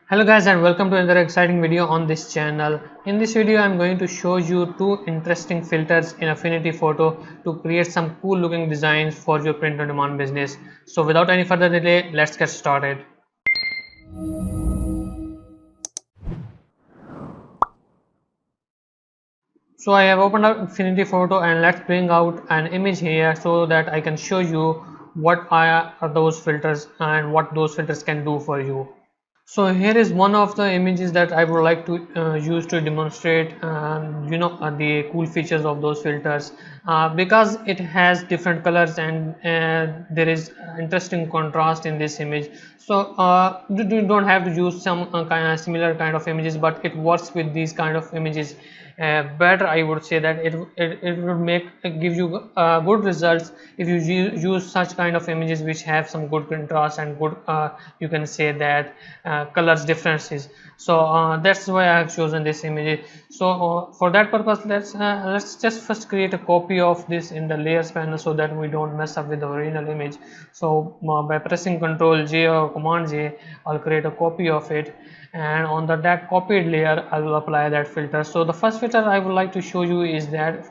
Hello guys, and welcome to another exciting video on this channel. In this video I'm going to show you two interesting filters in Affinity Photo to create some cool looking designs for your print on demand business. So without any further delay, let's get started. So I have opened up Affinity Photo and let's bring out an image here so that I can show you what are those filters and what those filters can do for you. So here is one of the images that I would like to use to demonstrate the cool features of those filters, because it has different colors and there is interesting contrast in this image. So you don't have to use some kind of similar kind of images, but it works with these kind of images better. I would say that it would give you good results if you use such kind of images which have some good contrast and good you can say that colors differences. So that's why I have chosen this image. So for that purpose, let's just first create a copy of this in the layers panel so that we don't mess up with the original image. So by pressing Ctrl J or Command J, I'll create a copy of it, and on that copied layer I will apply that filter. So the first filter I would like to show you is that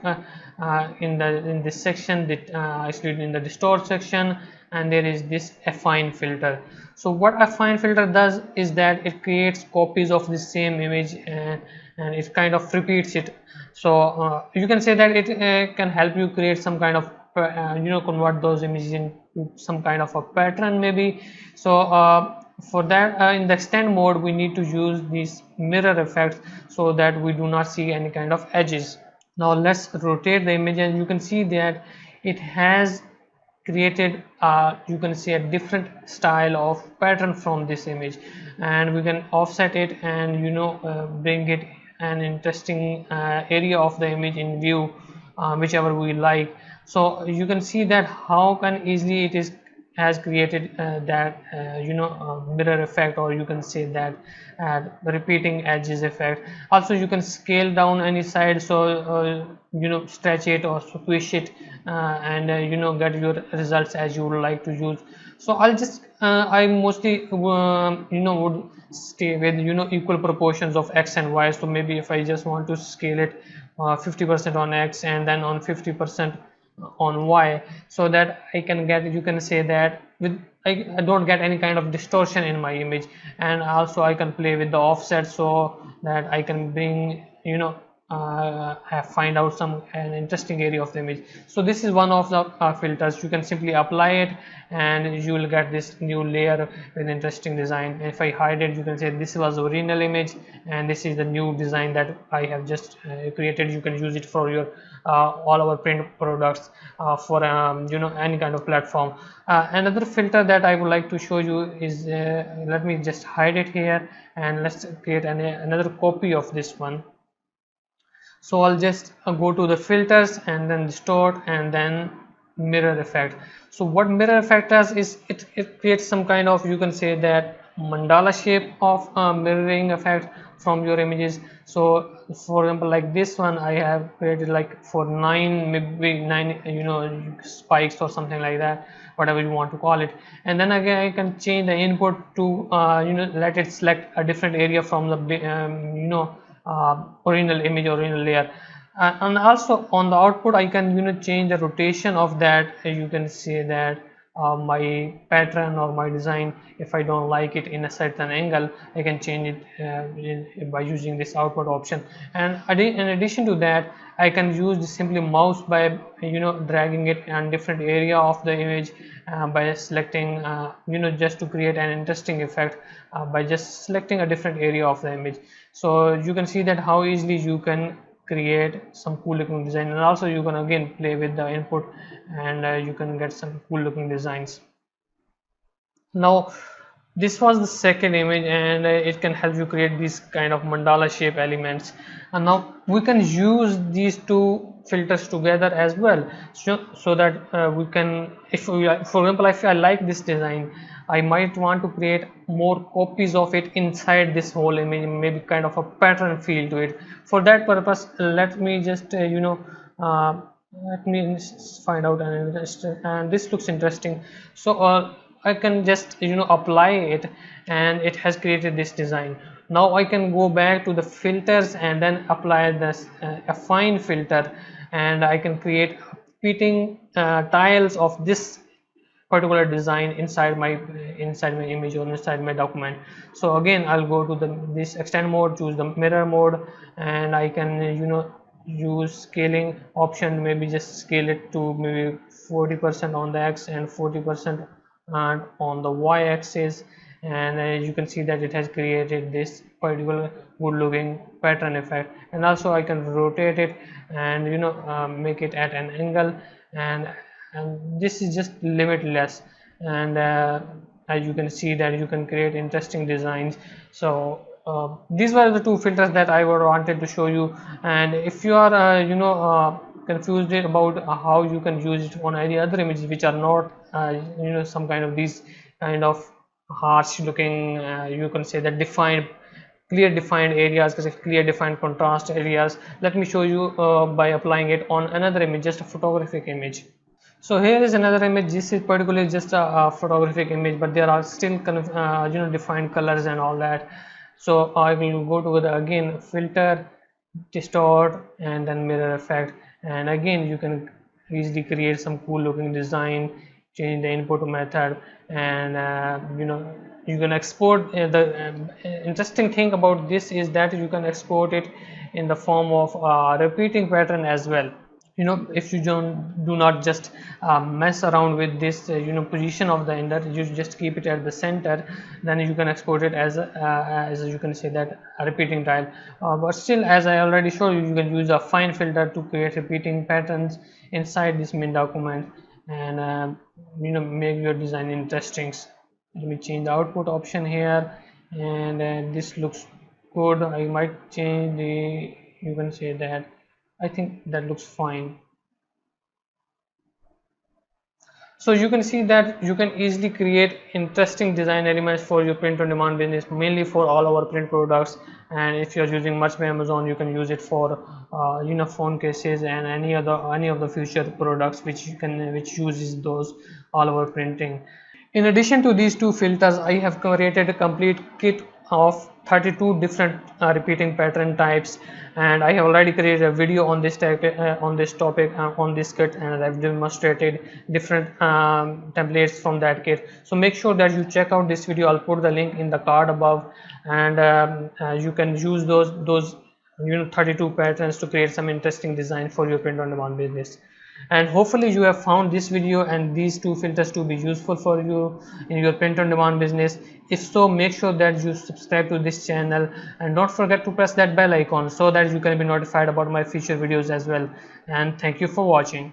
in this section, actually in the distort section, and there is this affine filter. So what affine filter does is that it creates copies of the same image, and it kind of repeats it. So you can say that it can help you create some kind of convert those images into some kind of a pattern maybe. So for that, in the extend mode, we need to use these mirror effects so that we do not see any kind of edges. Now let's rotate the image, and you can see that it has created you can see a different style of pattern from this image, and we can offset it and bring it an interesting area of the image in view, whichever we like. So you can see that how can easily it is has created that mirror effect, or you can say that repeating edges effect. Also you can scale down any side, so stretch it or squish it, and get your results as you would like to use. So I'll just I mostly would stay with equal proportions of x and y. So maybe if I just want to scale it 50% on x and then on 50% on y, so that I can get, you can say that with I don't get any kind of distortion in my image, and also I can play with the offset so that I can bring find out an interesting area of the image. So this is one of the filters. You can simply apply it and you will get this new layer with interesting design. If I hide it, you can say this was the original image and this is the new design that I have just created. You can use it for your all our print products for any kind of platform. Another filter that I would like to show you is let me just hide it here, and let's create another copy of this one. So I'll just go to the filters and then distort and then mirror effect. So what mirror effect does is it creates some kind of, you can say that, mandala shape of mirroring effect from your images. So for example, like this one I have created like for maybe 9 spikes or something like that, whatever you want to call it. And then again I can change the input to let it select a different area from the original image, original layer, and also on the output I can change the rotation of that. You can say that my pattern or my design, if I don't like it in a certain angle, I can change it by using this output option. And in addition to that, I can use simply mouse by dragging it in different area of the image by selecting just to create an interesting effect by just selecting a different area of the image. So you can see that how easily you can create some cool looking design, and also you can again play with the input and you can get some cool looking designs. Now this was the second image, and it can help you create these kind of mandala shape elements, and now we can use these two filters together as well, so that we can, if we, for example, if I like this design, I might want to create more copies of it inside this whole image, maybe kind of a pattern feel to it. For that purpose, let me just let me find out and this looks interesting. So I can just apply it, and it has created this design. Now I can go back to the filters and then apply this a fine filter, and I can create repeating tiles of this particular design inside my image or inside my document. So again, I'll go to this extend mode, choose the mirror mode, and I can use scaling option, maybe just scale it to maybe 40% on the x and 40% on the y axis, and you can see that it has created this particular good looking pattern effect. And also I can rotate it and make it at an angle, and this is just limitless. And as you can see that you can create interesting designs. So these were the two filters that I wanted to show you. And if you are confused about how you can use it on any other images which are not some kind of these kind of harsh looking, you can say that clear defined areas, clear defined contrast areas, let me show you by applying it on another image, just a photographic image. So here is another image. This is particularly just a photographic image, but there are still defined colors and all that. So I will go to the again filter, distort, and then mirror effect, and again you can easily create some cool looking design, change the input method, and you can export. The interesting thing about this is that you can export it in the form of repeating pattern as well. If you do not just mess around with this position of the ender, you just keep it at the center, then you can export it as you can say that a repeating tile. But still, as I already showed you, you can use a fine filter to create repeating patterns inside this main document, and make your design interesting. Let me change the output option here, and this looks good. I might change the, you can say that, I think that looks fine. So you can see that you can easily create interesting design elements for your print on demand business, mainly for all our print products. And if you are using much by Amazon, you can use it for phone cases and any of the future products which uses those all over printing. In addition to these two filters, I have created a complete kit of 32 different repeating pattern types, and I have already created a video on this topic on this kit, and I've demonstrated different templates from that kit. So make sure that you check out this video. I'll put the link in the card above, and you can use those 32 patterns to create some interesting design for your print on demand business. And hopefully you have found this video and these two filters to be useful for you in your print on demand business. If so, make sure that you subscribe to this channel, and don't forget to press that bell icon so that you can be notified about my future videos as well. And thank you for watching.